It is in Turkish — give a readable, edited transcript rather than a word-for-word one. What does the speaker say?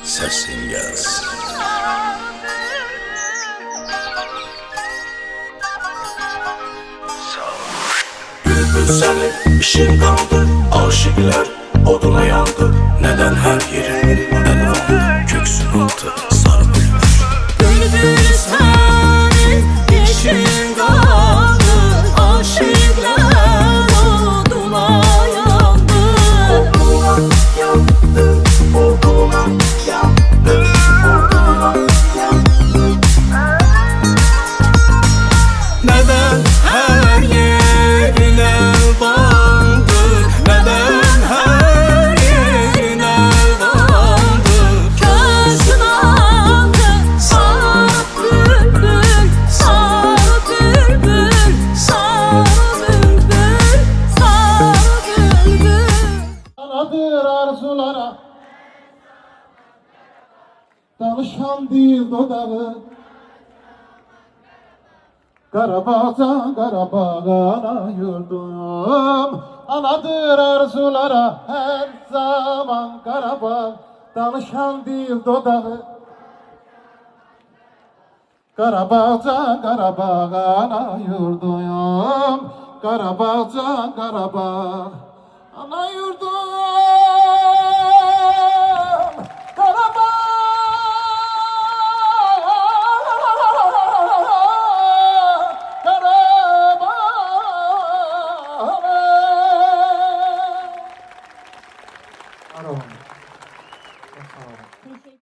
Sesin gelsin. Bülbül senin işin kaldı, aşıklar oduna yandı. Neden her yerin elvandı, köksün altı sarı bülbül. Bülbül senin işin kaldı, aşıklar oduna yandı. Oduna yandı, oduna yandı, oduna yandı. Neden her yerin elvandı? Neden her yerin elvandı? Köksün altı sarı bülbül, sarı bülbül, sarı bülbül, sarı bülbül. Anadır arzulara danışan değil dodağı. Karabağ'dan Karabağ'a yurdum, anadır arzulara her zaman Karabağ, danışan değil dodağı. Karabağ'dan Karabağ'a yurdum, Karabağ'dan Karabağ, ana yurdum.